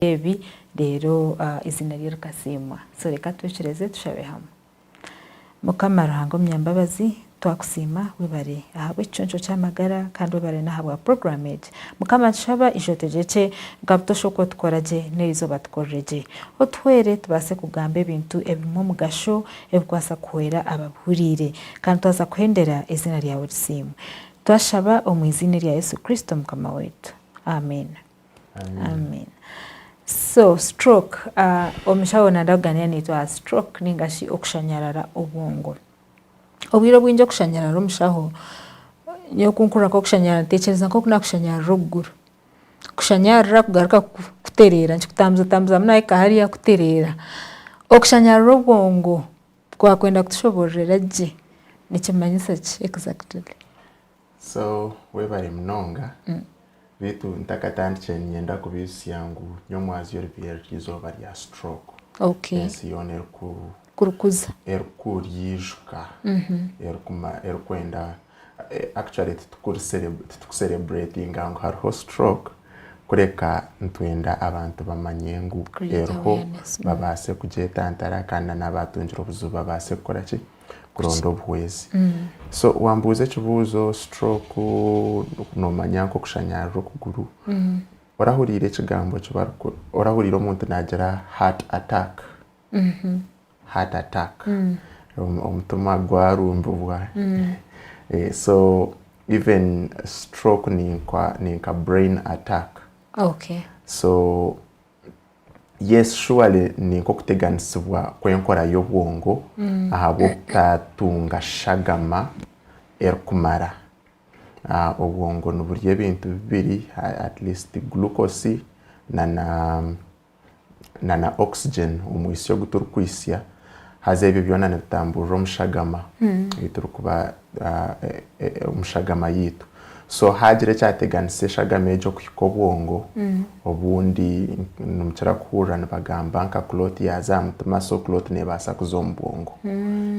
ebi rero izina ryo rikasimwa. So reka twicireze tushabe hamwe. Mukama Ruhango Myambabazi twakusima wibare ahabwe iconco cy'amagara kandi wibare nahabwa programmed Mukama nshaba ijotejeche ngabutosho tkoraje nerizo batkoreje otwere tubase kugamba ibintu ebimo mugasho ebkwasa kuhera abahurire kandi twaza kuhendera izina ryawe risimwe twashaba omwizina rya Yesu Kristo Mukama wetu. Amen. Amen. So stroke omushabona ndagania nitwa stroke ningashi okushanyarara obwongo. Obwiro bwinjo kushanyarara omushaho nyo kunkura ko kushanyarara tekereza ko kuna kushanyarara ruguru. Kushanyarara kugaruka kuterera nchikutamza mnaika hali ya kuterera. Okushanyarara obwongo kwa kwenda kutushoborera je nikimanyisa ki exactly. So webari mnonga vitu ntakatandike nyenda kubisi yangu nyomwazi yorizoba rya stroke. Okay. Yone kurukuza erikuryishka erikwenda actually tucelebrating ngo hariho stroke kureka ntwenda abantu bamanyengu eriho babase kujetantara kandi n'abatungira obuzuba babase gukora ki kuronda obuhwezi. So wambuze kibuzo stroke nomanya nko kushanyarira okuguru orahurire ekigambo kibaruko orahurire omuntu nagira heart attack. Heart attack. Omutuma gwarumbubwa. So even stroke ninka brain attack. Okay. So yes, surely ninko kuteganisibwa kwenkora y'obwongo ahabo tatunga shagama erikumara. Obwongo nuburyo ebintu bibiri at least glucose na oxygen omwisyo guturukwisya haze ebyo byona nebitambura omushagama biturukuba omushagama yitu. So hagire cyateganise shagama ejo kuhika obwongo obundi numukira kuhura nibagamba nka clot yaza mutuma so clot nebasa kuzombwongo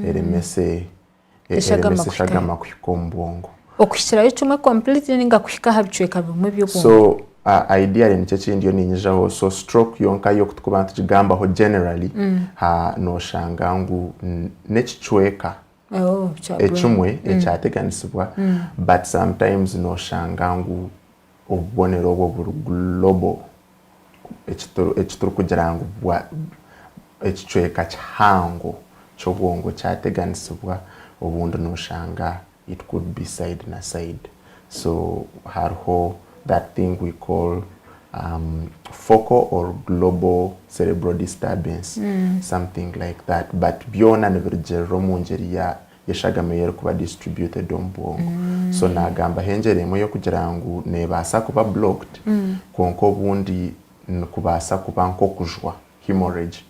eremese shagama kuhika ombwongo okushira icumwe completely ninga kuhika habicweka bimwe by'obwongo. So ideally niche kindiyo ninyijaho so stroke yonka yo kutukuba ntugamba ho generally no shangangu nechichweka echumwe echateganisibwa but sometimes no shangangu obonero obwo global echituru kugirango bwa echichweka chango chobwongo chateganisibwa obundi no shanga it could be side na side. So harho that thing we call focal or global cerebral disturbance, something like that. But byona nevirjero munjeri ya yeshagame yero kuba distributed ombwongo. So nagamba henjeremo yo kugirango nebasa kuba blocked konko bundi kubasa kuba nko kujwa hemorrhage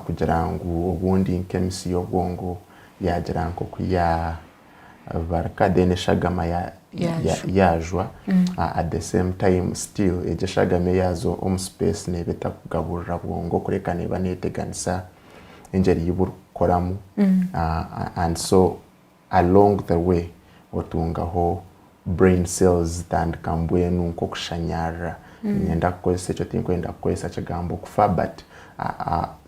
kugirango obundi nkemisi y'obwongo yagirango kuya baraka dene shagama yajwa at the same time still eje shagame yazo space nebeta kugaburira bwongo kureka neba neteganisa engeri yibukoramu and so along the way otungaho brain cells and kambwenu nko kushanyara nyenda kukozesa ekyo tinkwenda kukozesa kigambo kufa but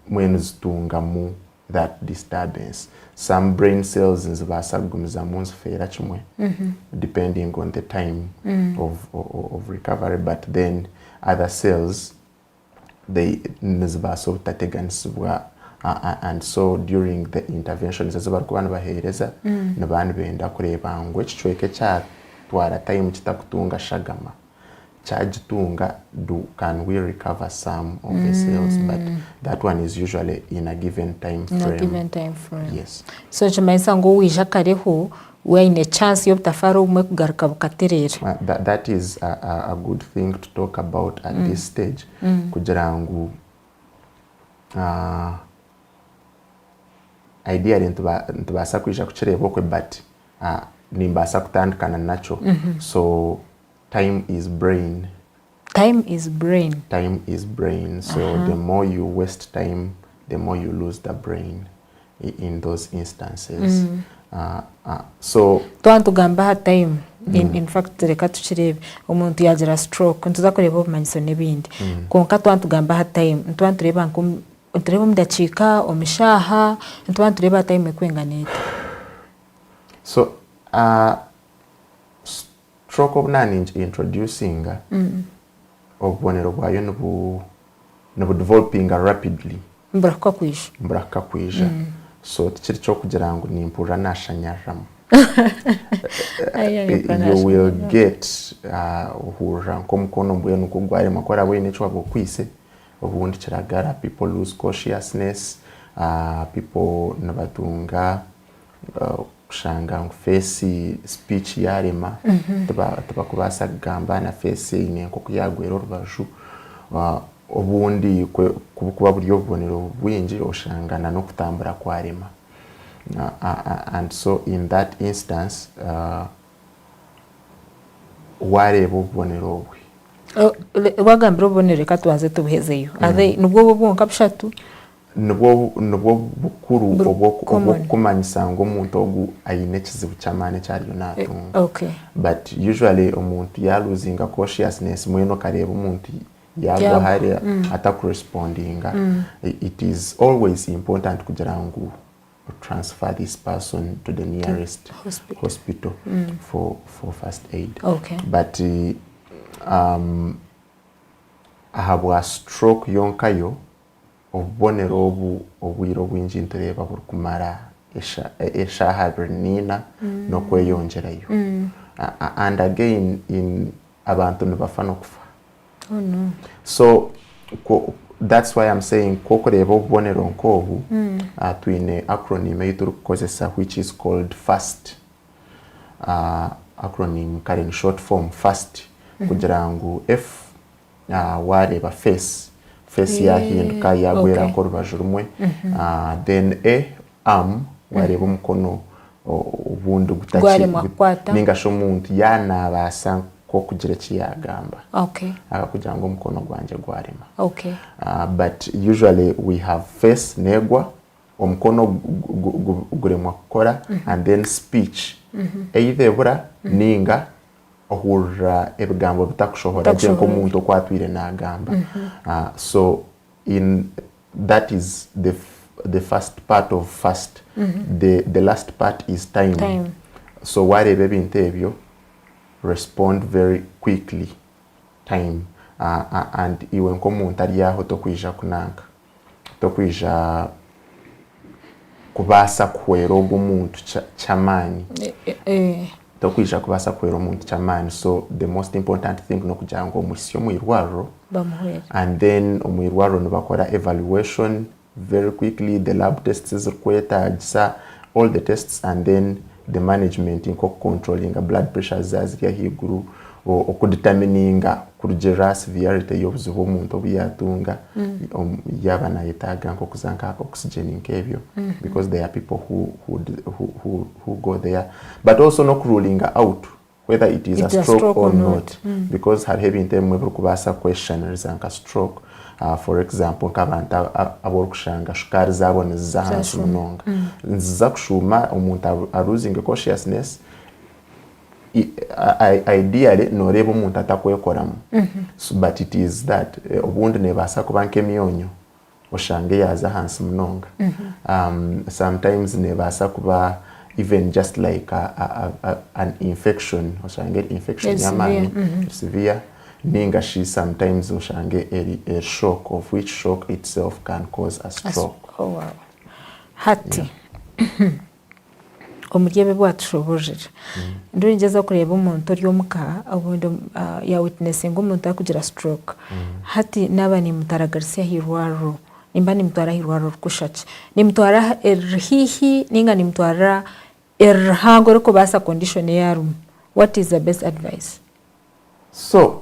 mwenu zitungamu that disturbance. Some brain cells nzibasa kugumiza munzifera kimwe depending on the time of recovery, but then other cells they nzibasa utateganisibwa and so during the intervention zazibara kubana bahereza nabandi benda kureba ngo ekicweke cya twara time kitakutunga shagama chajitunga can we recover some of the cells, but that one is usually in a given time frame. Yes. So chimaisa ngo wisha kareho we in a chance yo butafara umwe kugaruka bukaterera. That is a good thing to talk about at this stage kugirango ideally ntubasa kwisha kuchireba okwe but nimbasa kutandikana nacho. So time is brain. Time is brain. Time is brain. So the more you waste time, the more you lose the brain in those instances. So twantugamba ha time in fact reka tukirebe omuntu yagira stroke ntuza kureba obumanyiso n'ebindi konka twantugamba ha time ntwantureba ntureba mu dakiika omushaha ntwantureba ha time ekwenganeta. So stroke obunani introducing obubonero bwayo nubu developing rapidly mburaka kwija so tikiri cyo kugira ngo nimpura nashanyaramo. You will get uhura nko mukono mbuye nuko gware makora bwe necwa bokwise obundi kiragara people lose consciousness, people nabatunga kushanga face speech yarema tuba kubasa gamba na face ine nko kuyagwera rubaju obundi kuba buryo bubonero bwinji oshangana no kutambura kwarema. And so in that instance wareba ubonero bwe wagambira ubonero katuanze tubuhezeyo ade nubwo bwonka bushatu nubwo bukuru obwo kumanyisa ngo umuntu ogu ayine kizibu cyamane cyari yonatunga. Okay. But usually umuntu ya losing consciousness mweno kareba umuntu yagwa hari atakurespondinga. It is always important kugira ngo transfer this person to the nearest hospital for first aid. Okay. But ahabwa stroke yonkayo obubonero obwiro bwinji ntureba burukumara eshaha bernina no kweyongerayo. And again in abantu nibafano kufa. Oh no. So that's why I'm saying kokoreba obubonero nkobu twine acronym eiturukozesa which is called FAST. Acronym karen short form FAST kugira ngo F wareba face yahinduka yagwera ko rubaju rumwe. Then arm wareba umukono ubundi gutaki ningasho umuntu yanabasa ko kugira kiyagamba. Okay. Kugira ngo umukono gwanje gwarema. Okay. But usually we have face negwa omukono guremwa kukora and then speech either bura ninga ohura ebigambo bitakushohora je ko umuntu kwatwire nagamba. So in that is the first part of fast. The last part is time. So warebe bintu ebyo respond very quickly time and iwe nko umuntu ari yaho tokwija kunanka tokwija kubasa kwero omuntu chamani tokwija kubasa kwero omuntu chamani. So the most important thing no kugira ngo omusyo mwirwaro and then omwirwaro nibakora evaluation very quickly, the lab tests is required, all the tests, and then the management in controlling blood pressure zaziriya higuru okudetermining kurugera severity y'obuzibu omuntu obuyatunga yaba nayetaga nko kuzanka oxygen nkebyo because there are people who go there, but also no ruling out whether it is a stroke or not because had having them we kubasa question zanka stroke. For example nk'abantu abokushanga shukari zabo nizahansi munonga nziza kushuma umuntu losing consciousness ideally noreba umuntu atakwekoramo. But it is that obundi nebasa kubanka emyonyo oshange yaza hansi munonga. Sometimes nebasa kuba even just like an infection oshange infection yamani severe ninga she sometimes oshange a shock, of which shock itself can cause a stroke. Oh wow. Hati omugebe bwatushobojera ndurigeza kureba umuntu uri omuka abundi ya witnessing umuntu akugira stroke. Hati naba ni mutaragarisia hirwaro nimba ni mutwara hirwaro kushaki ni mutwara erhihi ninga ni mutwara erhango riko basa condition yarum. What is the best advice? So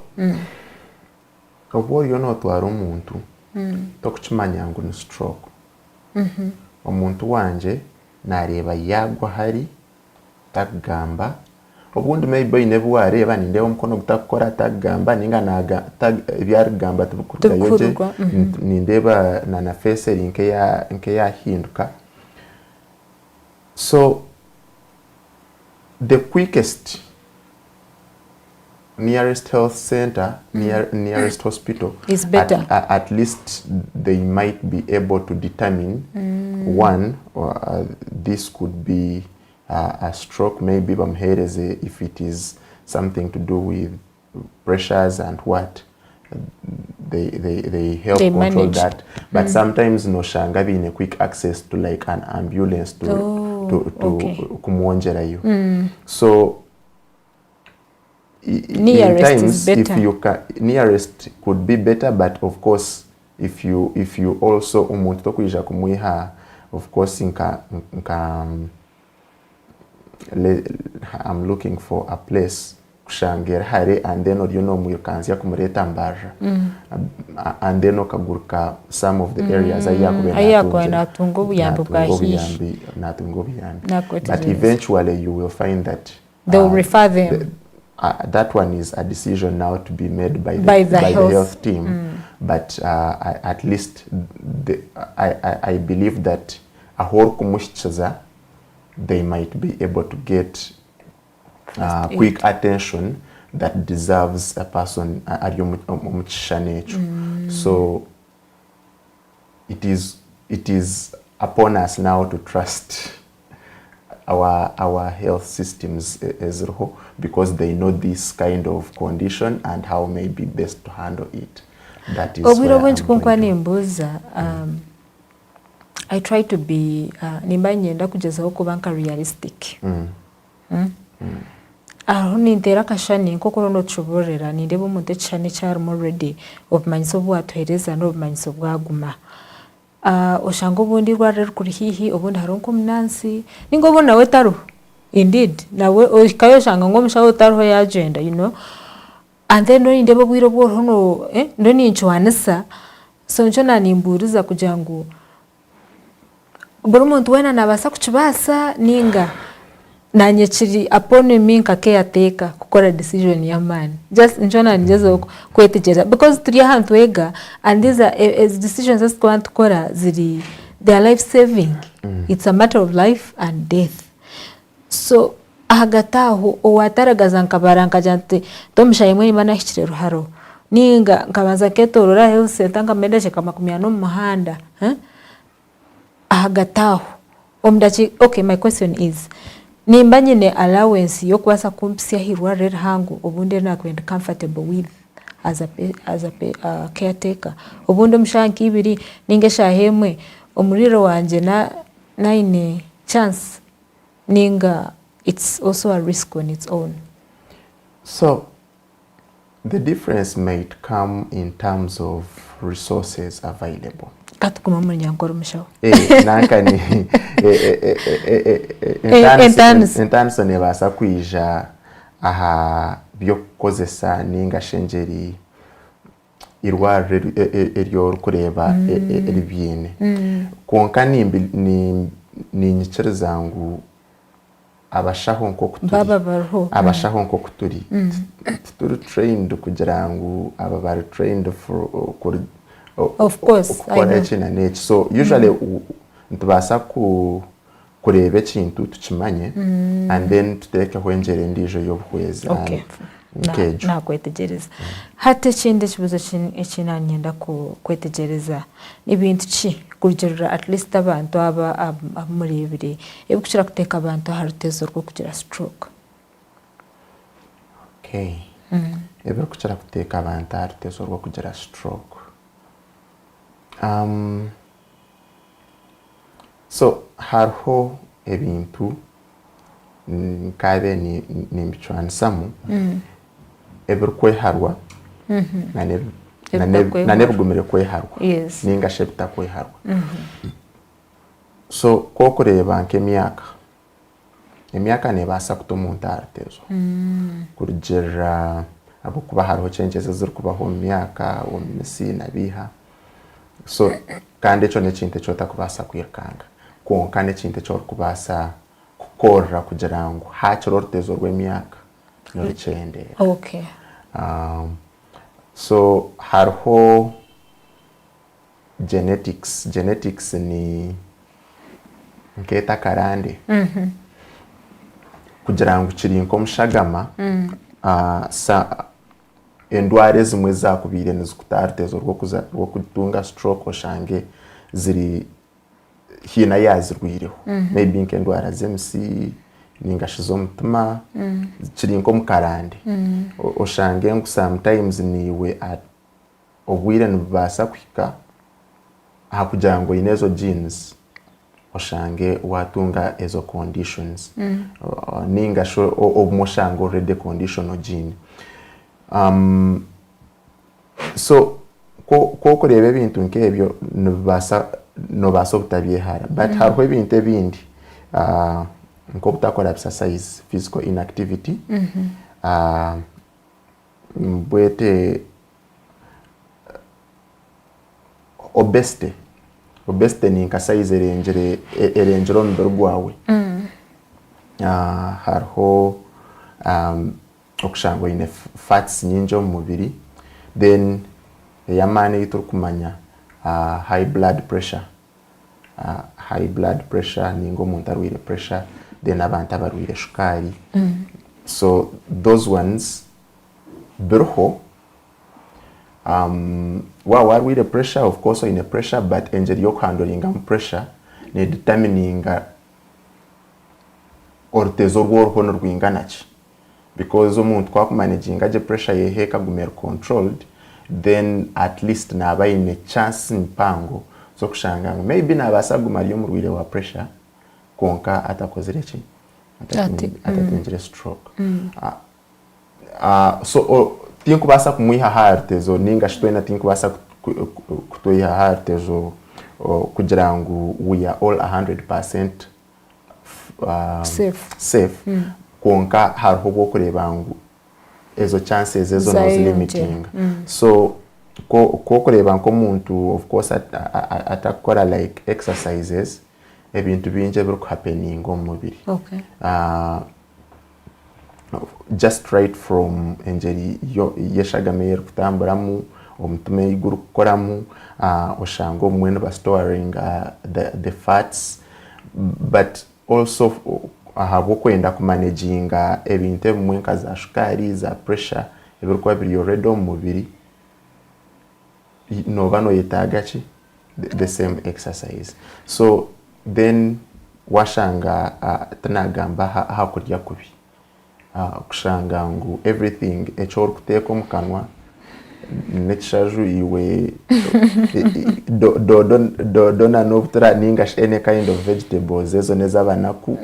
obo yono twara umuntu tokuchimanya ngo ni stroke. Omuntu wanje nareba yagwa hari tagamba obundi maybe inebu wareba ninde omukono gutakora tagamba ninga naga byarigamba tubukuruga yoje nindeba na face nke ya hinduka. So the quickest nearest health center, nearest hospital is better. At least they might be able to determine one, this could be a stroke, maybe if it is something to do with pressures and what, they help control manage that. But sometimes no shanga being a quick access to like an ambulance to kumwonjera you. So nearest in times, is better. if you nearest could be better, but of course if you also umuntu tokuija kumuiha, of course I'm looking for a place kushangera hari, and then muyikanzia kumureta Mbarara, and then okaguruka some of the areas natungo buyambi bwahihi, but eventually you will find that they will refer them. That one is a decision now to be made by the health team. But at least I believe that a whole kumushchaza, they might be able to get quick attention that deserves a person. So it is upon us now to trust our health systems as a whole, because they know this kind of condition and how may be best to handle it. That is where I try to be nimbanyenda kugezaho kubanka realistic. Nintera kashani nkoko no chuborera nindebo umuntu cyane cyarimo ready of manyiso bwatwereza no manyiso bwaguma. Oshango bundi rware kuri hihi obundi haronko mnansi ningo bona we taru indeed nawe okayo shanga ngo mshawo taru ya agenda, you know, and then no indebo bwiro bwo hono ndo ni nchwanisa so ncho nanimburiza kujangu buri muntu wena nabasa kuchibasa ninga nanyechiri upon me caretaker kukora decision ya man just njona nijezo kwetegera because turi ahantu wega, and these are decisions as to kora ziri they are life saving. It's a matter of life and death. So agataho owataragaza nkabaranka jante tomshayimwe imana hikire ruharo ninga nkabanza ketorora health center nkamendeshe kama kumyano mu muhanda agataho omdachi. Okay, my question is nimba nyine allowance yo kwasa kumpsia hirwa rero hangu obunde nakwenda comfortable with as a caretaker obundo mshanki ibiri ningesha hemwe omuriro wanje na ine chance ninga, it's also a risk on its own. So the difference might come in terms of resources available. Katukuma munyankoro mshawo nanka ni entanso nebasa kwija aha byo kozesa ninga shenjeri irwa eryo kureba eribyine konka ni nyicere zangu abashaho nko kuturi turi trained kugira ngo aba bari trained for of course so usually ntubasa kureba ikintu tukimanye and then tuteke hwenjere ndijo y'obuhweza. Okay, nakwetegereza hate kindi kibuzo kinanyenda kwetegereza ibintu ki kugerera at least abantu aba murebire ebikushira kuteka abantu harutezo rwo kugira stroke. Okay, ebikushira kuteka abantu harutezo rwo kugira stroke. So hariho ebintu nkabe ni mbichwansamu ebirikweharwa na nebugumire kweharwa ninga shebita kweharwa. So kokureba emyaka nebasa kutuma omuntu harutezo kurugira abo kuba hariho changes ziri kubaho mu myaka omumisi nabiha. So kandi echo nekintu kyota kubasa kwirkanga konka nekintu cyo kubasa kukora kugira ngo hakiro rutezo rw'emyaka n'uricendera. Okay. So hariho genetics ni nketa karande kugira ngo kiri nko mushagama endware zimwe zakubire nizikutarutezo rwo kutunga stroke oshange ziri hina yazirwireho maybe nk'endwara z'emisi ningashizo mutima kiri nko mukarande oshange ngo sometimes niwe obwire nibasa kwika aha kugira ngo inezo genes oshange watunga ezo conditions ningasho obmushango already conditional gene so ko kureba ibintu nk'ebyo nobasa butabyehara but hariho ibintu ebindi nko butakora exercise physical inactivity bwete obesity ni nka size erengero omubiri gwawe hariho okushanga ine fats nyingi omu mubiri then ey'amaani turi kumanya high blood pressure ninga omuntu arwire pressure then abantu abarwire shukaari so those ones biriho warwire pressure of course ine pressure but engeri y'okuhandoringamu pressure nedetermininga orutezo rw'oruho nirwingana ki because omuntu kwakumanaginga je pressure yehe kagumera controlled then at least naba ine chance mpango so kushanga maybe nabasa gumariyo murwire wa pressure konka atakozere ki atatinjire stroke so tinkubasa kumwiha hartezo ninga shitwena tinkubasa kutoyiha hartezo kugira ngo we are all 100% safe konka hariho bwo kureba ngo ezo chances ezo no limiting so ko kureba nko muntu of course atakora like exercises ebintu binje biri happening mu mubiri just right from engeri yeshagame kutamburamo omutume iguru kukoramu oshango mwene ba storing the fats but also ahabo kwenda kumanaginga ebintu ebimwe nka za shukari za pressure ebirikuba biri already mu mubiri noba noyetaga ki the same exercise so then washanga tanagamba hakurya kubi kushanga ngo everything echor kuteka mu kanwa nekishaju iwe dona no butra ninga any kind of vegetables ezo nezabanaku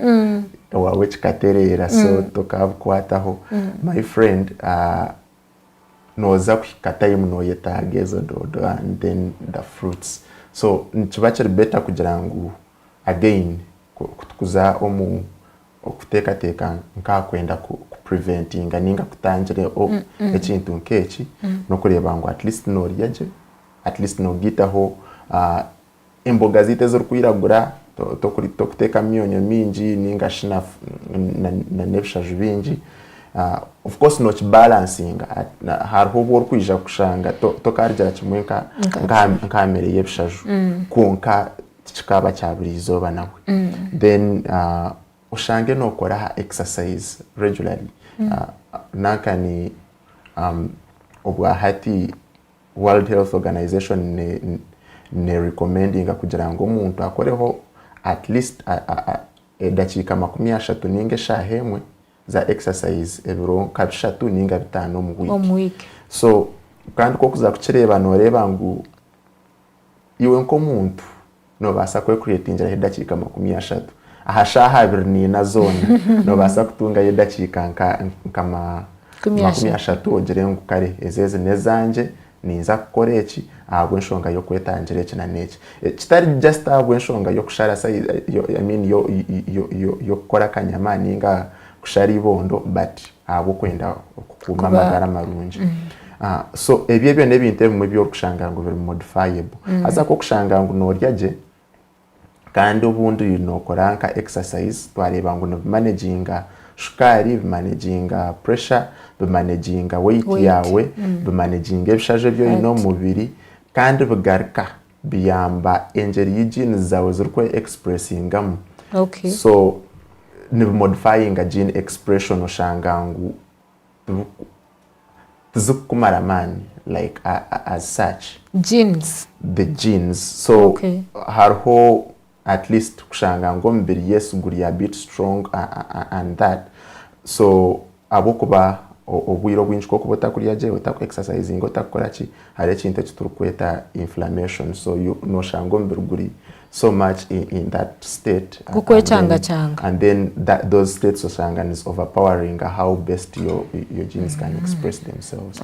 wawe chikaterera so tokakwataho my friend noza kwikata imno yetaga ezo dodo and then the fruits so nchibachiri better kugira ngo again kutukuza omu okuteka nka kwenda ku preventing ninga kutangire ekintu nkeki no kureba ngo at least no ryaje at least no gitaho imboga zite zo kwiragura to kuteka myonyo mingi ninga shina na nebishaju bingi of course no balancing hariho bwo kwija kushanga to karya kimwe nka mere yebishaju konka kikaba cyabirizoba nawe then ushange no kora exercise regularly nakani obwa hati World Health Organization ne recommending kugira ngo umuntu akoreho at least edakika 30 ninge shahemwe za exercise ebiro kabishatu ninga bitano mu week so kandi ko kuza kuchireba no reba ngo iwe nko muntu no basa ko creatinga edakika 30 ahashaha birni na zone no basa kutunga yedakika nkama 30 ogere ngo kare ezeze nezanje niza kukoreki ahubwo nshonga yo kwetangire kina neki kitari just ahubwo nshonga yo kushara I mean yo kukora kanyama ninga kushara ibondo but ahubwo kwenda kukuma magara marungi so ebyo nebintu ebimwe byo kushanga ngo biri modifiable aza ko kushanga ngo no ryaje kandi ubundi nokora nka exercise twareba ngo no managinga shukari bimanaginga pressure bimanaginga weight yawe bimanaginga ebishaje byo ino mubiri kandi bugarika biyamba engeri y'genes zawe zirikwe expressingamu so ni modifying a gene expression oshanga ngu tuzukumara man like as such genes the genes so harho at least kushanga ngo mbiri yesu guri a bit strong and that so abokuba obwiro bwinshi ko kubota kuri yaje utaku exercising otakora ki hari kintu turukweta inflammation so you no shango mbiri guri so much in that state and then those states of shangan is overpowering how best your genes can express themselves.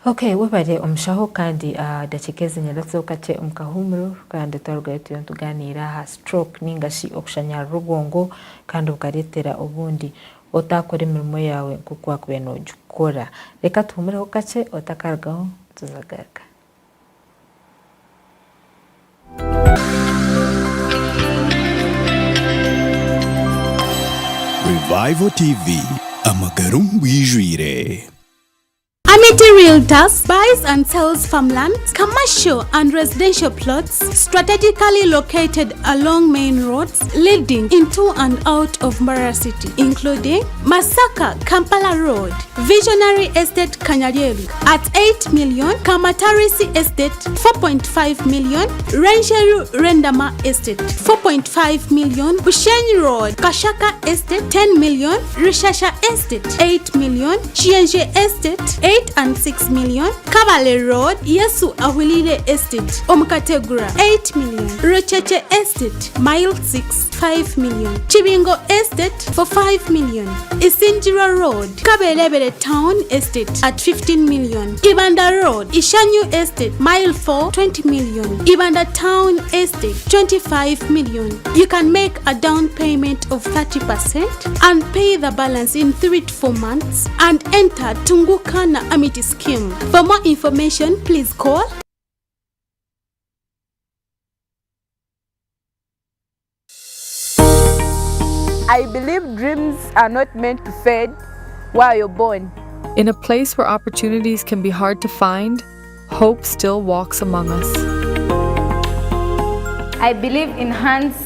Okay, wabare umshaho kandi dakikeze nyaratso kace umkahumuro kandi tarugayete yontuganira ha stroke ningashi okushanya rugongo kandi ukaretera ubundi otakora imirimo yawe kuko akube no gukora reka tumure kace otakargaho tuzagaruka. Revival TV amagarum wijwire. Amity Realtors buys and sells farmlands, commercial and residential plots strategically located along main roads leading into and out of Mbarara city, including Masaka Kampala Road, Visionary Estate Kanyarieru at 8 million, Kamatarisi Estate 4.5 million, Rancheru Rendama Estate 4.5 million, Bushenyi Road, Kashaka Estate 10 million, Rishasha Estate 8 million, Chienje Estate 8 and 6 million, Kavale Road, Yesu Awilile Estate, Omkategura 8 million, Rocheche Estate, Mile 6, 5 million, Chibingo Estate for 5 million, Isinjira Road, Kabelebele Town Estate at 15 million, Ibanda Road, Ishanyu Estate, Mile 4, 20 million, Ibanda Town Estate, 25 million. You can make a down payment of 30% and pay the balance in 3 to 4 months and enter Tungukana Amity scheme. For more information, please call. I believe dreams are not meant to fade while you're born. In a place where opportunities can be hard to find, hope still walks among us. I believe in hands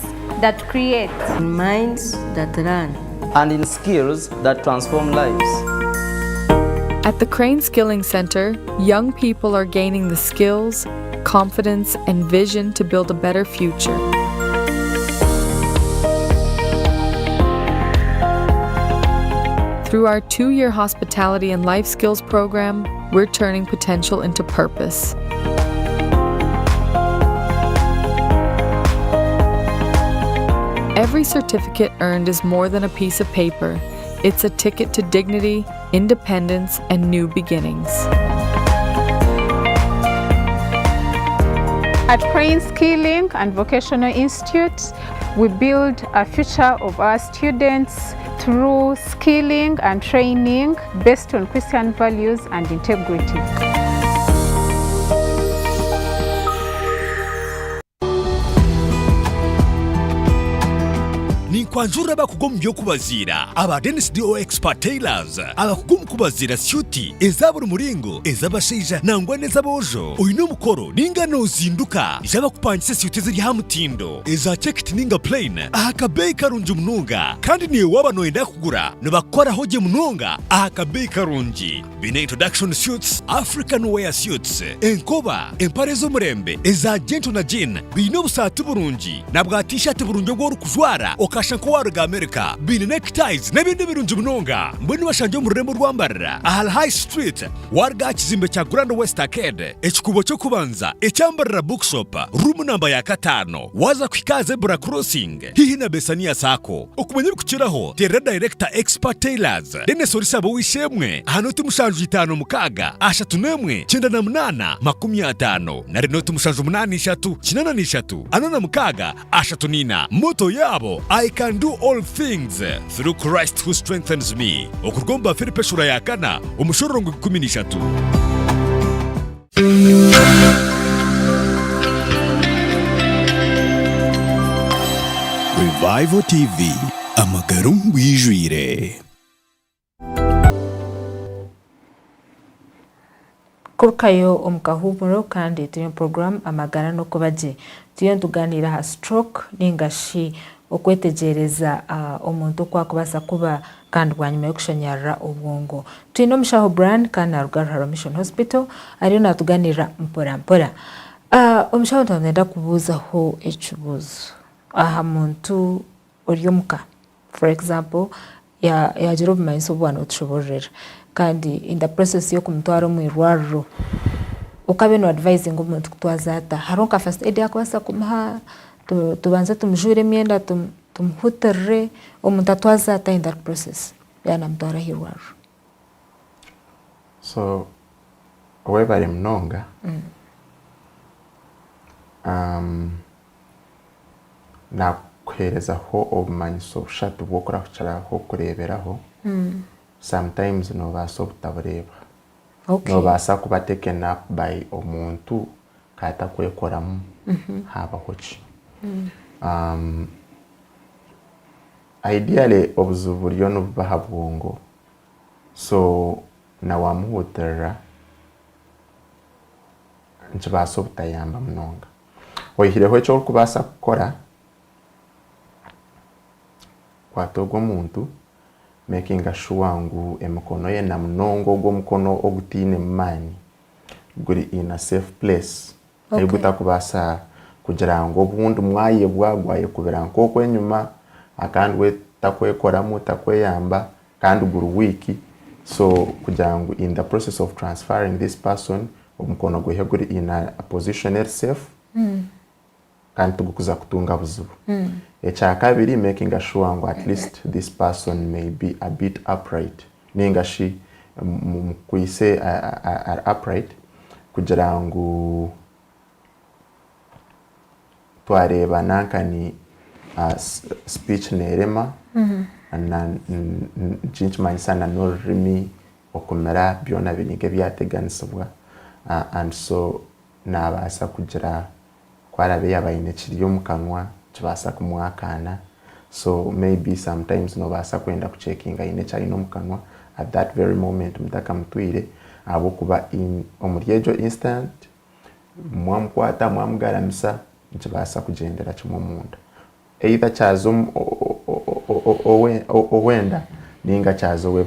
that create, in minds that run, and in skills that transform lives. At the Crane Skilling Center, young people are gaining the skills, confidence, and vision to build a better future. Through our 2-year hospitality and life skills program, we're turning potential into purpose. Every certificate earned is more than a piece of paper. It's a ticket to dignity, independence, and new beginnings. At Crane Skilling and Vocational Institute, we build a future of our students through skilling and training based on Christian values and integrity. Kwanjura bakugom byo kubazira aba Dennis DO Expert Tailors abakugom kubazira suti ezaburu muringo ezabashija nangwa neza bojo uyu mukoro ningano zinduka jaba kupangisa suti ziri hamutindo eza checked ninga plain akabei karunji mununga kandi niye waba noenda kugura nibakora hoje mununga akabei karunji bine introduction suits African wear suits enkoba emparezo murembe eza gento na jean bino busatu burunji nabwa t-shirt burunjo gwo kujwara okasha kuwaruga Amerika bine neckties nebindi birunji munonga mboni bashanje mu rurembo rwa Mbarara ahal High Street warga kizimbe cha Grand West Arcade ekikubo cyo kubanza ecyambarira bookshop room number ya 5 waza kwikaze bra crossing hihi na Besania Sako okumenye bikukiraho the director Expert Tailors Dennis Orisabo wishemwe hanoti mushanju 5 mukaga ashatunemwe 98 50 na renoti mushanju 83 93 anana mukaga ashatunina moto yabo I can do all things through Christ who strengthens me. Okurgomba Filipe shura ya kana umushororo 13. Revival TV amagarum wijwire. Kurkayo omukahumuro kandi tuyo program amagara no kubaje tuyo nduganira ha stroke ningashi okwetegereza omuntu kwakubasa kuba kandi bwanyuma yo kushanyarira obwongo. Twine omushaho Brian kandi arugarura Mission Hospital ariyo natuganira mpora. Omushaho ntagenda kubuzaho ekibuzo aha muntu oryomuka, for example yagira obumanyiso bwana otushoborera kandi in the process yo kumutwara mu irwariro ukabe no advising omuntu kutwaza ata haronka first aid yakwasa kumuha tubanze tumjure emyenda tumuhutere omuntu atwaza ata in that process yana mutwara irwariro. So webale mnonga na kuherezaho obumanyiso bushatu bwokora kucaraho kureberaho sometimes no baso butabureba. No basa kuba taken up by omuntu kata kwekoramu habaho ki. Ideally obuzubu ryo no bahabwongo, so na wamuhutera nchibaso butayamba mnonga oyihireho ekyo kubasa kukora kwatogo omuntu making sure ngu emikono ye na mnongo gwo mukono ogutine mani guri in a safe place. Ayiguta kubasa kugira ngo obundi mwaye bwagwaye kubera nko kwenyuma akandi we takwekoramu takweyamba kandi guru wiki, so kugira ngo in the process of transferring this person omukono gwe guri in a position safe kandi tugukuza kutunga buzubu. Echa kabiri making sure ngo at least this person may be a bit upright, ninga shi kuise are upright kugira ngo twareba nankani speech nerema na jinchi manisana no rimi okumera byona biringe byateganisibwa and so nabasa kugira kwarabe yabayine kiriyo mukanwa kibasa kumwakana, so maybe sometimes no basa kwenda kucheckinga ine cyane mukanwa at that very moment mutaka mutwire abo kuba in omuryejo instant mwamkwata mwamgaramisa kibasa kugendera kimwe munda either chazo owenda ninga chazo we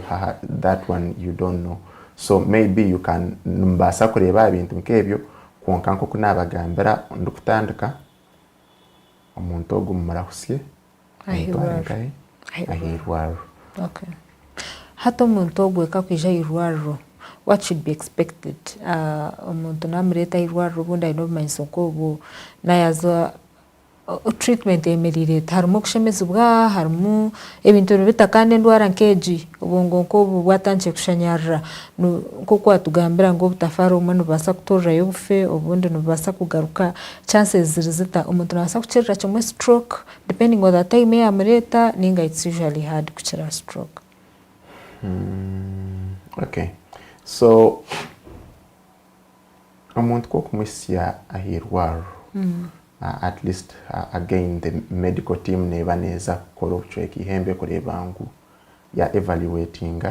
that one you don't know, so maybe you can mbasa kureba ibintu nkebyo konka nko kunabagambira ndukutandika omuntu ogumurahusye ahirwaro. Okay, hato omuntu ogweka kwija irwaro what should be expected? Omuntu namureta irwaro bunda ino bimanyiso ko nayaza treatment emerire harimo kushemezubwa harimo ebintu bitakane ndwara nkeji ubongo ko bwatanche kushanyarira nko kwatugambira ngo butafara umuntu basa kutorra yobufe obundi no basa kugaruka chances zita umuntu nasa kucerera cyo stroke depending on the time ya mureta ninga it's usually hard kucera stroke. Okay, so umuntu ko kumwisya ahirwaro at least again the medical team neba neza koro check ihembe kureba ngu ya evaluating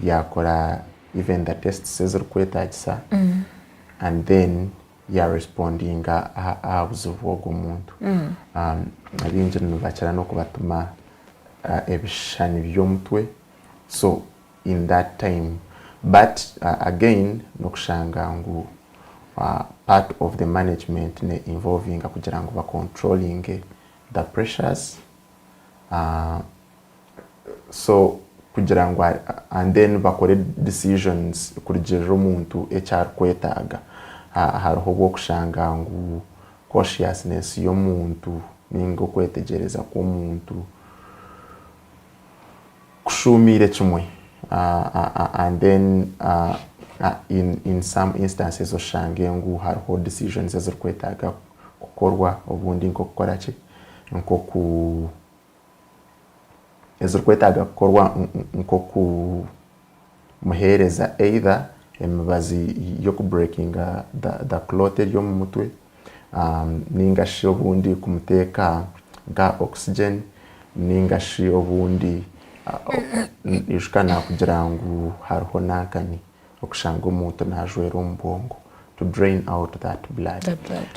yakora even the tests ezirkwetagisa and then ya responding abuzuvu ogumuntu abinje nubachara no kubatuma ebishani byomutwe, so in that time but again nokushanga ngu part of the management ne involving kugira ngo ba controlling the pressures so kugira ngo and then bakore decisions kurigera umuntu HR kwetaga hariho bwo kushanga ngo cautiousness yo muntu ningo kwetegereza ko muntu kushumire kimwe and then in some instances oshange ngu hariho decisions ezirkwetaga kukorwa obundi nko gukora ki nko ku ezirkwetaga kukorwa nko ku muhereza either emibazi yo ku breaking the clot yo mu mutwe ninga shi obundi kumuteka ga oxygen ninga shi obundi ishukana kugira ngo hariho nakani okushanga umuntu najwera ombongo to drain out that blood.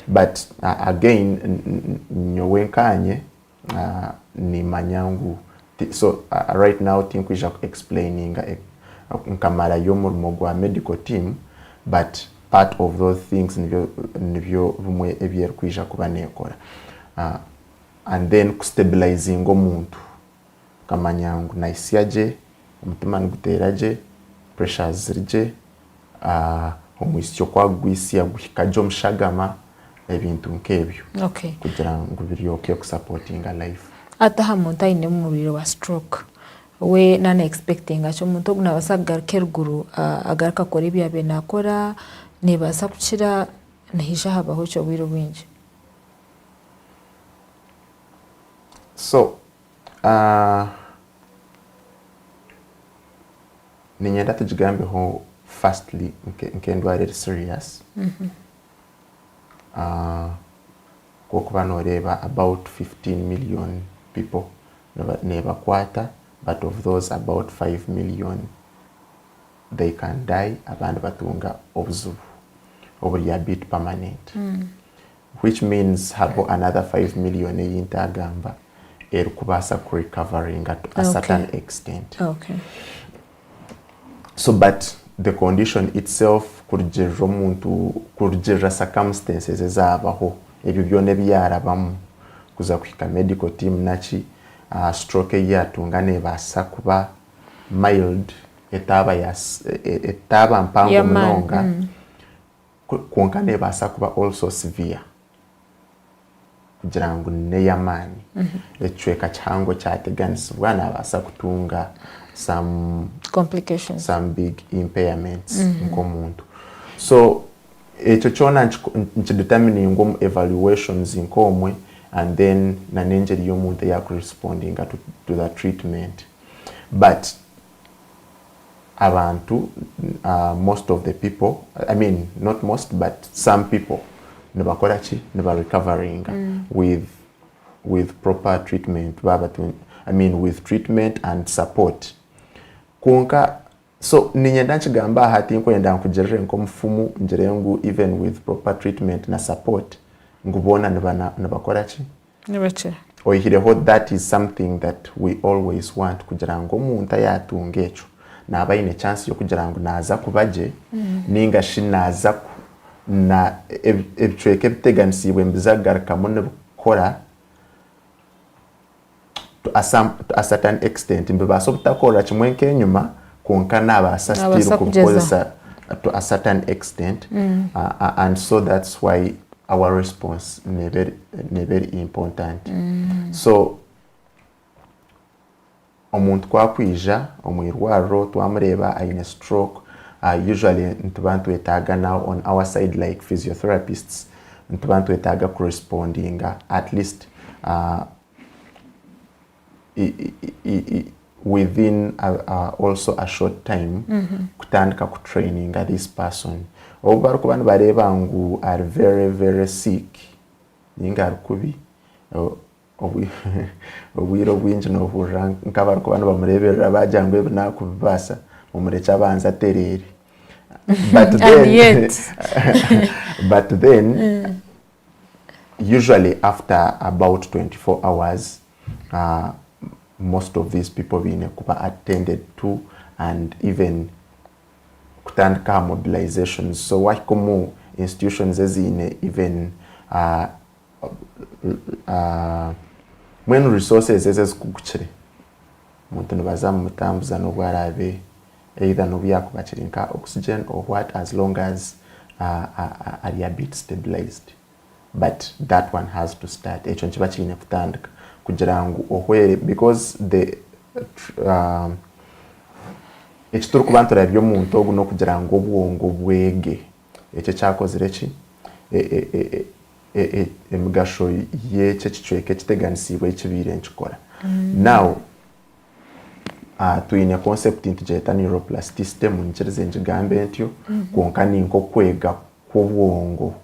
But again, nyowenkanye ni manyangu. So right now think we are explaining nkamara y'omurimo gwa medical team, but part of those things nivyo bimwe ebyeri kwija kuba nekora. And then stabilizing omuntu kamanyangu naisyaje umutima nguteraje pressures zirije omwisyo kwa gwisia guhikaje omushagama ebintu nkebyo kugira ngo biryoke supporting a life. Ataha muntu aine mubiro wa stroke we nana expecting acho muntu ogunabasa kugaruka eruguru agaruka kora ibyo abe nakora nebasa kukira nahisha habaho cyo bwiro bwinji. So ninyenda tujigambeho firstly nkendware serious kuba noreba about 15 million people never kwata, but of those about 5 million they can die abandi batunga obuzubu obuli bit permanent, which means habo another 5 million eyintagamba erukubasa ku recovering at a certain extent. So but the condition itself kurujero muntu kurujera circumstances ezabaho ebyo byone byarabamu kuza kwika medical team nachi stroke yatunga nebasa kuba mild etaba mpango mnonga konka nebasa kuba also severe kugira ngo neyamani ecweka chango cyateganisibwa nabasa kutunga some complications, some big impairments nkomuntu. So echo chona nchidetermining evaluations inkomwe and then nanenjeri yomuntu ya corresponding to the treatment. But abantu most of the people, I mean not most but some people never recovering with proper treatment, I mean with treatment and support. Kunka so ninyenda nchigamba hati nkwenda nkujerere nkomfumu njerengu even with proper treatment na support ngubona nibakora chi oyihireho. That is something that we always want kugira ngo umuntu yatungecho naba ine chance yo kugira ngo naza kubaje ninga shinaza na ebchweke biteganisiwe mbizagaruka mu nebukora to a certain extent mbibaso butakora kimwe nkenyuma konka nabasa still kukozesa to a certain extent and so that's why our response very important. So omuntu kwakwija omwirwaro twamureba aine stroke usually ntubantu etaga now on our side like physiotherapists ntubantu etaga corresponding at least within also a short time kutandika ku training this person. Obaru kubantu bareba ngu are very very sick ninga rukubi obwiro bwinji no buranga nkabaru kubantu bamurebera bajangwe nakubasa umurecha banza tereri. But then usually after about 24 hours most of these people being attended to and even kutandika mobilizations. So wakomo institutions ezine even when resources ezikukuchire muntu nibaza mutambuza no bwarabe either no byakubachirinka oxygen or what, as long as are a bit stabilized. But that one has to start echo nchibachine kutandika kugira ngo ohwere because the ekituru kubantu rabyo muntu ogu no kugira ngo obwongo bwege ekyo cyakozire ki emigasho yeche kichweke kiteganisibwe ekibire nkikora. Now tuine concept intujeta neuroplasticity mu nchirize njigambe ntyo konka ninko kwega kw'obwongo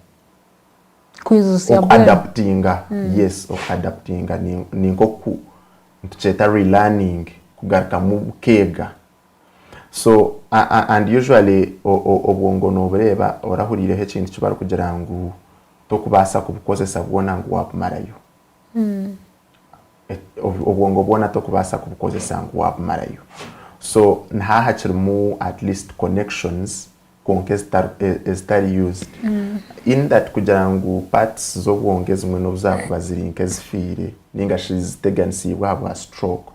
adaptinga adaptinga ninko ku ntujeta relearning kugaruka mu bukega. so and usually obwongo nobureba orahurireho ekintu kibara kugira ngu tokubasa kubukozesa bwona ngu wabumarayo obwongo bwona tokubasa kubukozesa ngu wabumarayo so nhaha kirimu at least connections konke ezitari used in that kugira ngu parts z'obwongo ezimwe nobuzakuba ziri nk'ezifire ninga ziteganisibwa habwa stroke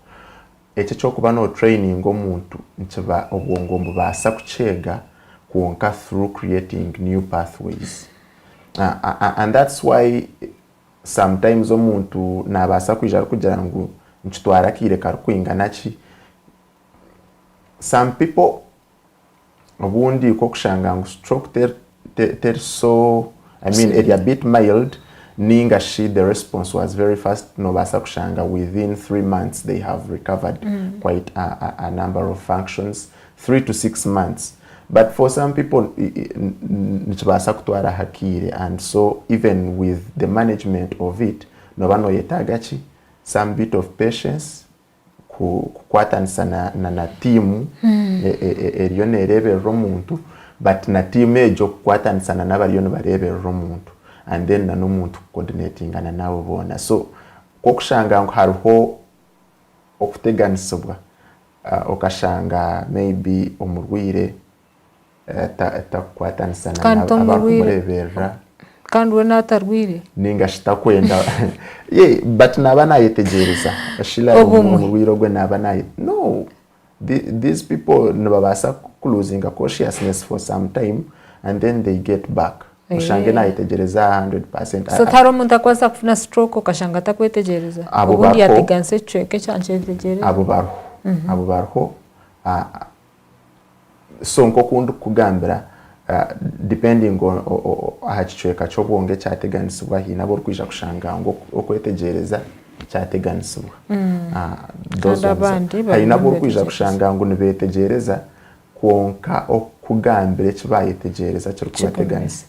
ekyo kyokuba no training omuntu nkiba obwongo mbubasa kuchega kwonka through creating new pathways and that's why sometimes omuntu nabasa kwija kugira ngu nkitwara kire karukwingana ki some people obundi ko kushanga ngu stroke they're so I mean it a bit mild ninga the response was very fast no basa kushanga within 3 months they have recovered quite a number of functions 3 to 6 months but for some people nchibasa kutwara hakire and so even with the management of it no bano yetagachi some bit of patience kukwatanisa na timu eriyo nereberera omuntu but na timu ejo kukwatanisa n'abariyo nibareberera omuntu and then n'omuntu coordinating na nabo bona so kokushanga hariho okuteganisibwa okashanga maybe omurwire takukwatanisa n'abakureberera kandi we natarwire ninga shitakwenda yeah but naba nayetegereza ashila omurwire gwe naba naye no these people nabasa losing a consciousness for some time and then they get back ushange nayetegereza 100% so tharo umuntu akwasa kufuna stroke okashanga takwetegereza ubundi yateganse chweke cyanje tegereza abo barho so nko kundu kugambira depending on ahachweka chobwonge cyateganisibwa hina bo kwija kushanga ngo okwetegereza cyateganisibwa those hina bo kwija kushanga ngo nibetegereza kwonka okugambira kibayetegereza cyo kubateganisa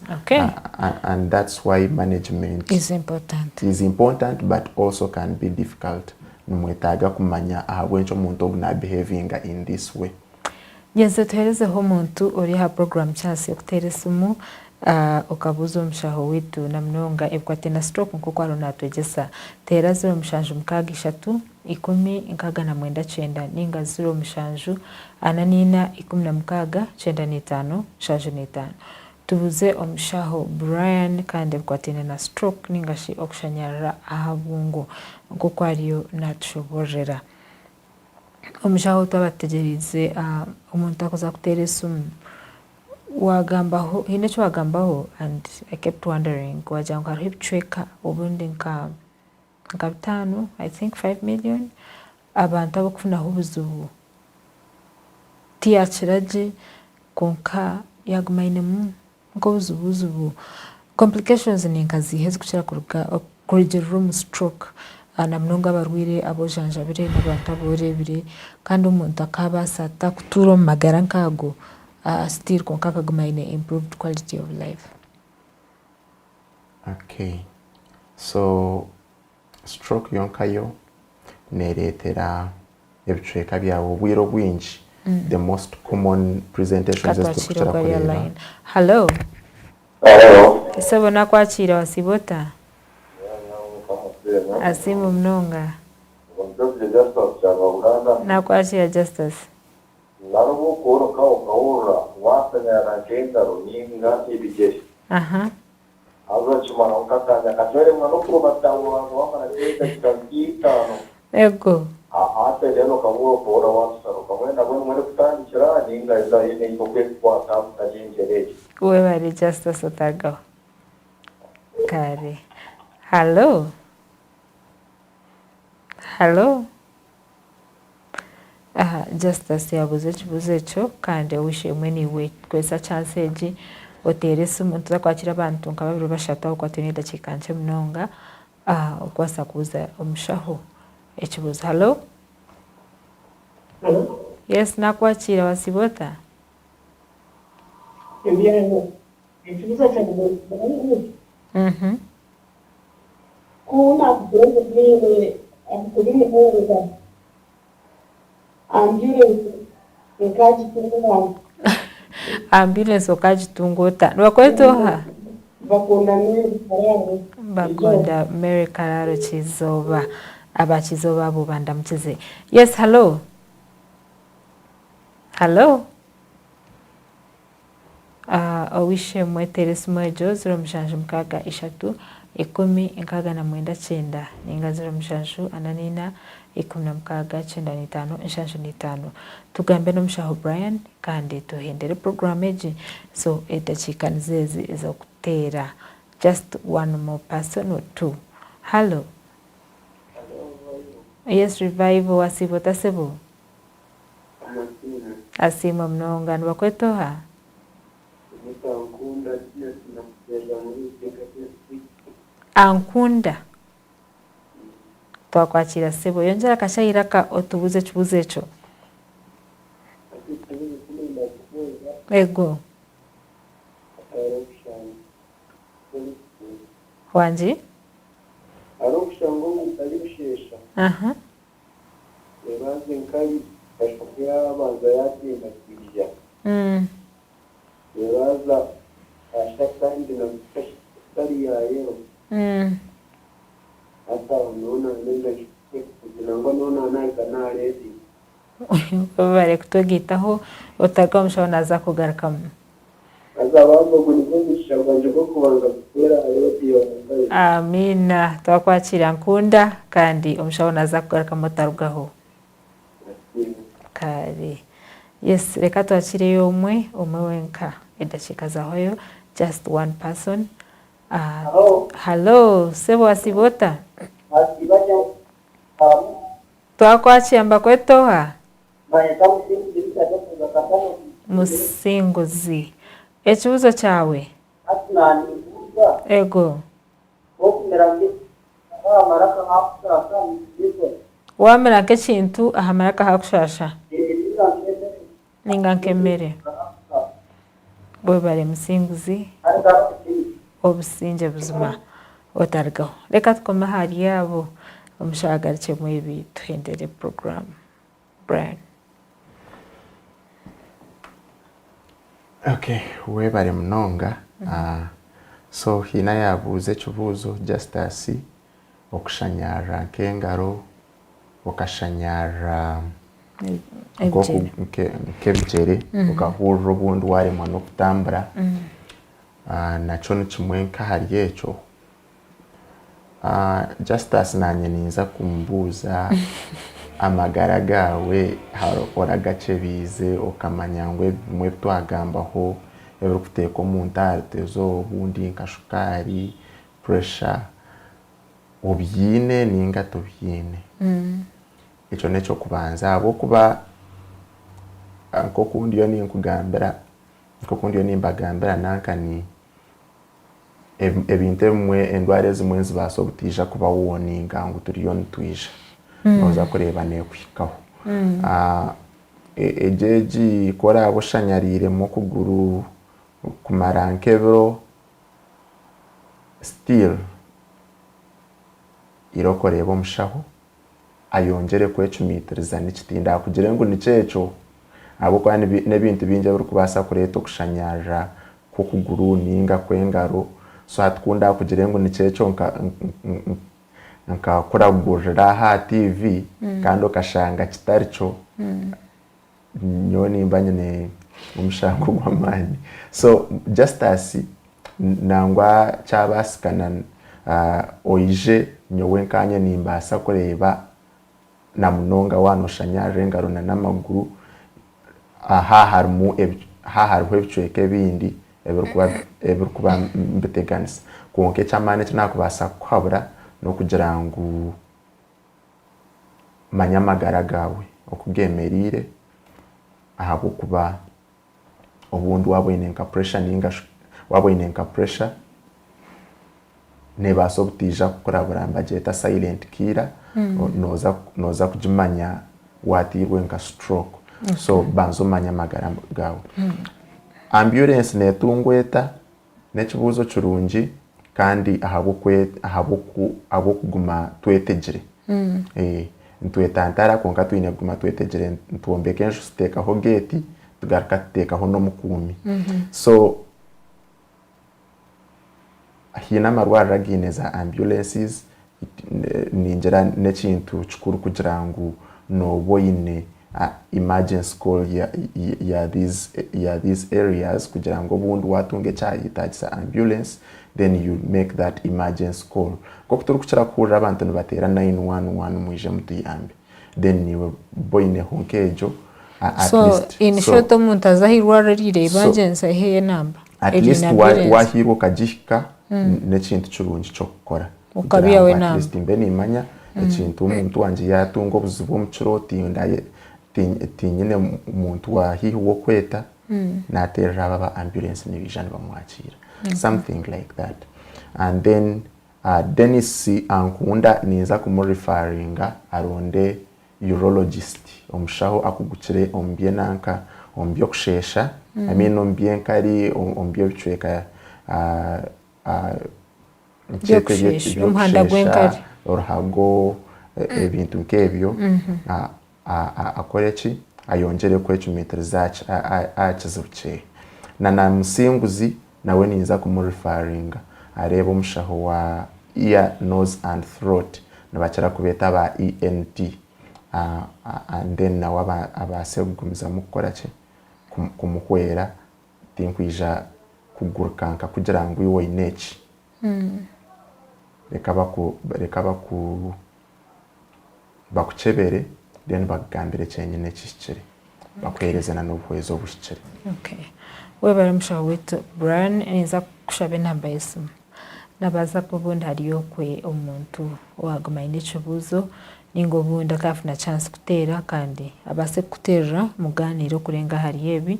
and that's why management is important but also can be difficult numwetaga kumanya ahabwencho umuntu oguna behaving in this way. Yenze tuherezeho omuntu ori ha program cyase okuteresumu okabuzo omushaho witu na mnonga ekwate na stroke nkuko aronatwegesa tera 0 mushanju mukaga 3 10 nkaga na mwenda 9 ninga 0 mushanju ananina 10 mukaga 95 shanju 5 tubuze omushaho Brian kandi ekwatene na stroke ninga shi okushanyara ahabungo nkuko ariyo natushoborera omushaho tabategerize umuntu akoza kuteresumu wagambaho hinecho wagambaho and I kept wondering wajanga hipchweka obundi nka 5 I think 5 million abantu abokufuna ubuzubu tiachiraje konka yagumaine mu ngo ubuzubu complications ninkazi hezi kuchira kuruka corridor room stroke ana mnonga barwire abojanjabire n'abantu aborebire kandi umuntu akabasa takuturo magara nkago still konkaka gumaine improved quality of life. Okay, so stroke yonkayo neretera ebichweka byawo bwiro bwinji the most common presentations is kuchira line. Hello isabona kwachira wasibota asimu mnonga na kwachira justice Larubu koro kaura wasanya na kenda runinga ibigeri. Azo chumana ukatanya katwele mwanukuru batawu wama na kenda kikantano. Ego. Ate lelo kamuro kora wasaro kamwena mwene kutani chira ninga iza yene ikoke kwa tamu tajinjereji. Uwe wari justice otago. Kare. Hello. Hello. Justice yabuze kibuzecho kandi wishe mweni we kwesa chance eji oterese umuntu zakwakira abantu nkababiro bashata ukwatene dakikanje mnonga ukwasa kuza omushaho ekibuze. Hello. Hello. Yes nakwakira wasibota. Ekibuze cyane kuna kudogo mimi amkulini moja ambulance Nkajitunga. Ambulance okajitungota. Nwakwetoha? Bakonda Mary Kararo. Bakonda Mary Kararo Kizoba. Abakizoba abo bandamukize. Yes, hello. Hello. Owishe mweteresi mwejo 0763 10 ninga 07 10 tugambe n'omushaho Brian kandi tuhendere program eji so edakika nzezi ezokutera just one more person or two. Hello. Yes, Revival wasibota sebo. Asima mnonga nwakwetoha. Ankunda twakwakira sebo yongera kashayiraka otubuze kibuze echo ego wanji arokushango mutalishesha ebaze nkai ashobya abanza yatinda kwijya ebaza ashakandi na kashari yayo hata unaona nenda kinango naona naye kana ready bare kutogitaho utaga mushona za kugaruka azabamba gunigisha banje ko kubanga gutera ayo amina twakwakira nkunda kandi umushona za kugaruka mutarugaho kare. Yes, reka twakire umwe wenka edakika zahoyo just one person. Hello, sebo asibota. Asibaja. Twakwakira mbakwetoha. Musinguzi. Ekibuzo cyawe. Ego. Wamera nk'ekintu ahamaraka hakushasha. Ninga nkemere. Bwebale musinguzi. Obusinge buzima otargaho. Reka tukoma hari yabo omushagarice mu ibi tuhendere program. Brian. Okay, webale mnonga. So hina yabuze kibuzo just asi okushanyara nkengaro okashanyara nkebijere ukahurira ubundi waremwa no kutambura naco nikimwenka hari echo just as nanye ninza kumbuza amagara gawe harokora gace bize okamanyangwe bimwe twagambaho ebero kuteko mu ntarte zo ubundi nkashukari pressure obyine ninga tobyine ico neco kubanza abo kuba nko kundi yo ninkugambira nko kundi yo nimbagambira nankani ebintu emwe endware zimwe zibaso gutija kuba woninga ngo turiyo nitwija noza kureba nekwikaho ejeji kora aboshanyarire mu kuguru kumara nkebro still irokoreba omushaho ayongere kwecumitiriza nikitinda kugira ngo nicecho abo kwa nebintu binje buri kubasa kureta okushanyarira ko kuguru ninga kwengaro so atkunda kugira ngo nicecho nka kuragurira ha TV kandi okashanga kitaricho nyoni mbanye omushango gw'amani so just as nangwa cyabasikana oije nyowe nkanye nimbasa kureba na munonga wanoshanyarire ngaro na namaguru hariho ebicweka ebindi ebirikuba mbiteganisa konke cyamane kinakubasa kuhabura no kugira ngo manyamagara gawe okugemerire ahabo kuba obundi wabonenka pressure ninga wabonenka pressure nebaso butija kukora buramba jeta silent killer noza kujimanya watirwe nka stroke so banzo manya magara gawe ambulance netungweta nekibuzo kirungi kandi ahabo kuguma twetegere ntwetantara konka twine guma twetegere ntuombeke nsho stekaho gate tugaruka tutekaho no mukumi so hina marwara gine za ambulances ninjira nekintu kikuru kugira ngo noboine emergency call ya these areas kugira ngo bundu watunge cyayitagisa ambulance then you make that emergency call koko turi kuchira kurira abantu nibatera 911 muje mutuyambe then niwe boine honkejo at least in short umuntu azahirwa rire emergency heye number at least wahirwa kagishika nekintu kirungi cyo gukora ukabiya we number at least imbe nimanya ekintu umuntu wanje yatunga obuzibu omukiroti ndaye tinyine umuntu wahiwe kweta naterera aba ambulance nibijana bamwakira something like that and then Dennis ankunda niza kumurifaringa aronde urologist omushaho akugukire ombye nanka ombyo kushesha I mean ombye nkari ombyo bicweka umuhanda gwenkari oruhago ebintu nkebyo akoreki ayongere ko ekimetero zacu akizubuke na musinguzi nawe niza kumurifaringa areba omushaho wa ear nose and throat nabakira kubeta ba ENT and then nawe abase gukomeza mukora ki kumukwera tinkwija kugurukanka kugira ngo iwe ineki reka bakuchebere then bagambire cyenyine kishikire bakwerezana n'ubwezo bushikire okay webara mushaho wetu Brian niza kushabe namba yesu nabaza kubundi hariyo kwe omuntu waguma indikibuzo ningo bunda kafuna chance kutera kandi abase kuterera muganiro kurenga hari ebi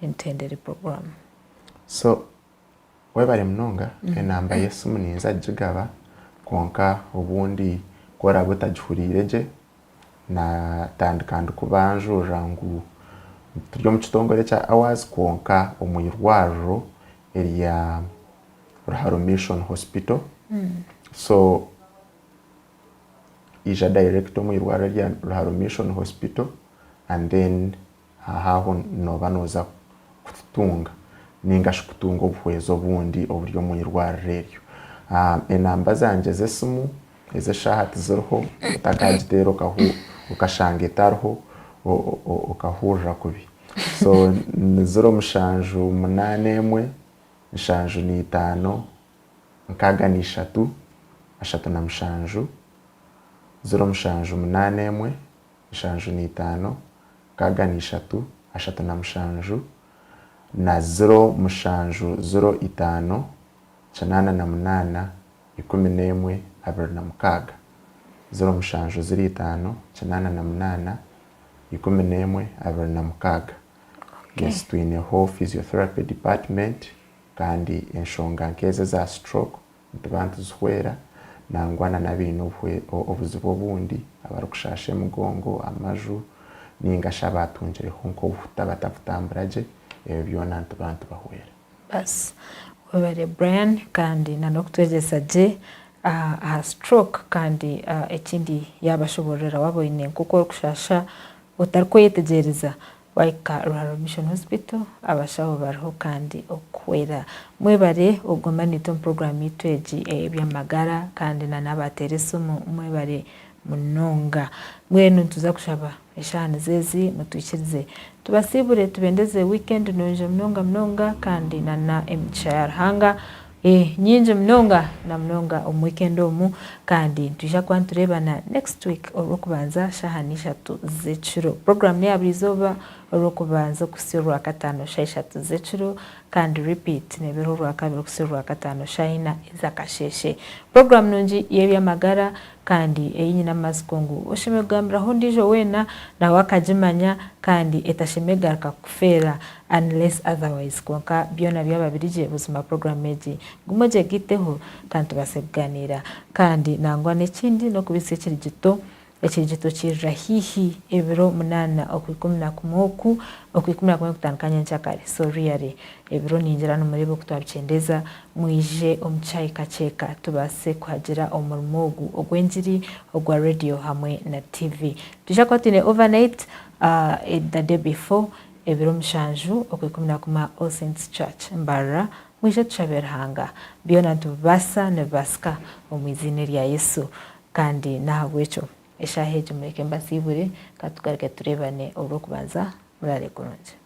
intendere program so webare mnonga enamba yesu mniza jigaba konka ubundi kora butajurireje na tandikandi kubanjura ngu turyo mu kitongore cya awazi konka umuyirwaro area Ruharo Mission Hospital so ija direct umuyirwaro area Ruharo Mission Hospital and then haho nobanoza kutunga ningasha kutunga obwezo bundi oburyo umuyirwaro rero enamba zanje zesimu ezeshahati ziriho utakagitero kahu ukashanga etarho ukahurira kubi so 0 mushanju 81 mushanju ni 5 nkaga ni 3 ashatu na mushanju 0 mushanju 81 mushanju ni 5 nkaga ni 3 ashatu na mushanju na 0 mushanju 05 chanana na munana 11 abiri na mukaga 0 mushanju 05 chanana na munana 11 abiri na mukaga yes twine ho physiotherapy department kandi enshonga nkeze za stroke ntubantu zhwera nangwana nabintu obuzibo bundi abarukushashe mugongo amaju ningasha batungire honko butabatafutamburaje byona ntubantu bahwera bas webare Brian kandi na nokutwegesa je stroke kandi ekindi yabashoborera waboine kuko kushasha utariko yetegereza waika Ruharo Mission Hospital abashaho bariho kandi okwera mwebare ugomanito program itweji byamagara kandi na nabateresumu mwebare munonga mwenu tuza kushaba eshane zezi mutwikirize tubasibure tubendeze weekend nonje mnonga kandi na MCR hanga nyinje mnonga na mnonga weekend omu kandi tujja kwanturebana next week orokubanza shahani 3 z'ekiro program ya brizoba orokubanza kusirwa 5 sha 3 z'ekiro kandi repeat nebero rwa 2 kusirwa 5 shaina izakasheshe program nonji yebyamagara kandi eyinyina masikongu oshime gambira hondijo wena na wakajimanya kandi etashimegaka kufera unless otherwise konka byona byababirije buzima program eji gumoje giteho tantu baseganira kandi nangwa nekindi no kubisekera gito ekigito kirra hihi ebiro 8 okwikumina kumoku okwikumina kumwe kutandukanya nchakare so really ebiro ninjira n'umurebe kutwabichendeza mwije omuchayika cheka tubase kuhagira omurmogu ogwenjiri ogwa radio hamwe na TV tushakotine overnight the day before ebiro mushanju okwikumina kuma All Saints Church Mbarara mwije tushaberhanga biona tubasa ne baska omwizine lya Yesu kandi nahabwecho eshaheje mureke mbasibure katugarike turebane obwo kubanza murare kurunje.